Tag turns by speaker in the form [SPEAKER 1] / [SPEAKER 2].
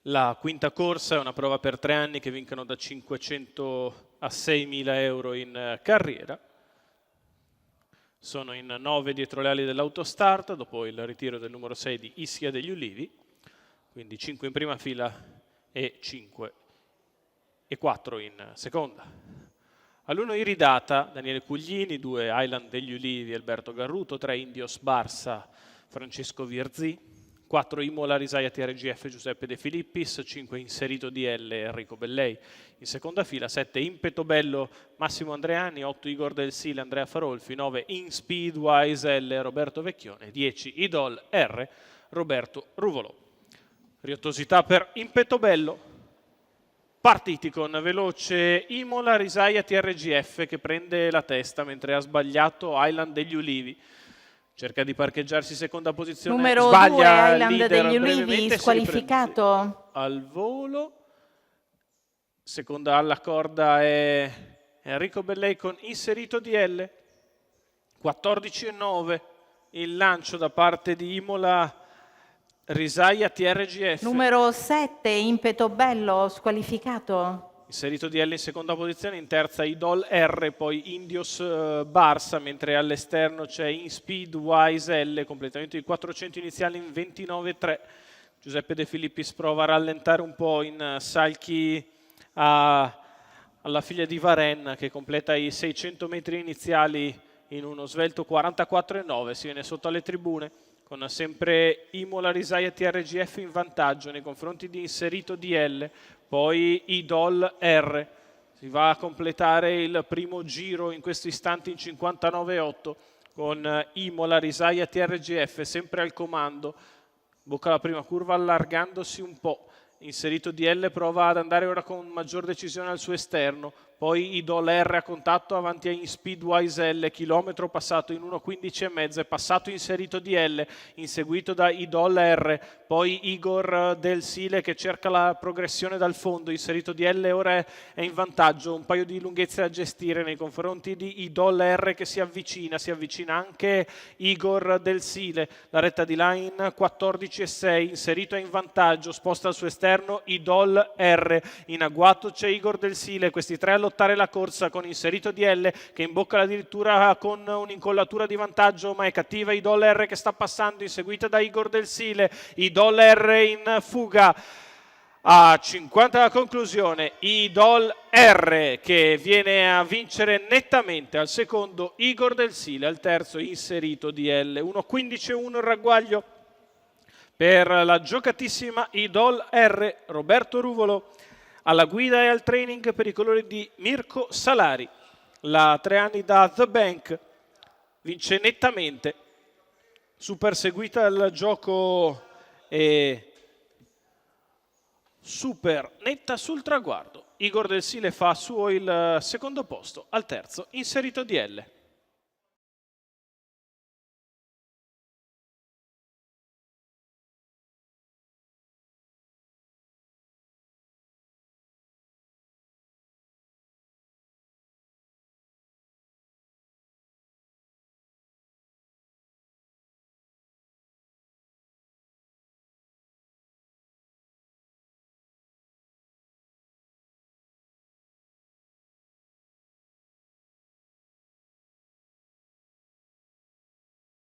[SPEAKER 1] La quinta corsa è una prova per 3 anni che vincono da 500 a 6.000 euro in carriera. Sono in 9 dietro le ali dell'autostart, dopo il ritiro del numero 6 di Ischia degli Ulivi, quindi 5 in prima fila e 5 e 4 in seconda. All'1 Iridata, Daniele Cuglini, 2 Island degli Ulivi, Alberto Garruto, 3 Indios Barsa, Francesco Virzì, 4 Imola Risaia TRGF Giuseppe De Filippis, 5 Inserito DL Enrico Bellei in seconda fila, 7 Impeto Bello Massimo Andreani, 8 Igor Del Sile Andrea Farolfi, 9 In Speedwise L Roberto Vecchione, 10 Idol R Roberto Ruvolò. Riottosità per Impeto Bello. Partiti con veloce Imola Risaia TRGF che prende la testa mentre ha sbagliato Island degli Ulivi. Cerca di parcheggiarsi seconda posizione,
[SPEAKER 2] numero
[SPEAKER 1] sbaglia
[SPEAKER 2] 2 Island
[SPEAKER 1] leader
[SPEAKER 2] degli Ulivi,
[SPEAKER 1] brevemente,
[SPEAKER 2] squalificato
[SPEAKER 1] al volo. Seconda alla corda è Enrico Bellei con Inserito DL. 14,9 il lancio da parte di Imola Risaia TRGF.
[SPEAKER 2] numero 7 Impeto Bello, squalificato.
[SPEAKER 1] Inserito DL in seconda posizione, in terza Idol R, poi Indios Barsa, mentre all'esterno c'è In Speedwise L, completamento di 400 iniziali in 29,3. Giuseppe De Filippis prova a rallentare un po' in salchi alla figlia di Varenne che completa i 600 metri iniziali in uno svelto 44,9, si viene sotto alle tribune con sempre Imola Risaia TRGF in vantaggio nei confronti di Inserito DL, poi Idol R. Si va a completare il primo giro in questo istante in 59,8 con Imola Risaia TRGF sempre al comando. Bocca la prima curva allargandosi un po'. Inserito DL prova ad andare ora con maggior decisione al suo esterno, poi Idol R a contatto avanti a In Speedwise L, chilometro passato in 1,15,5, è passato Inserito DL, inseguito da Idol R, poi Igor Del Sile che cerca la progressione dal fondo. Inserito DL ora è in vantaggio, un paio di lunghezze da gestire nei confronti di Idol R che si avvicina anche Igor Del Sile, la retta di line 14,6, Inserito è in vantaggio, sposta al suo esterno Idol R, in agguato c'è Igor Del Sile, questi tre a lottare la corsa con Inserito DL che imbocca addirittura con un'incollatura di vantaggio, ma è cattiva Idol R che sta passando, inseguita da Igor Del Sile. Idol R in fuga a 50 alla conclusione, Idol R che viene a vincere nettamente al secondo, Igor Del Sile al terzo, Inserito DL. 1,15,1 il ragguaglio per la giocatissima Idol R. Roberto Ruvolò alla guida e al training per i colori di Mirko Salari. La 3 anni da The Bank vince nettamente, super seguita al gioco e super netta sul traguardo. Igor Del Sile fa suo il secondo posto, al terzo Inserito DL.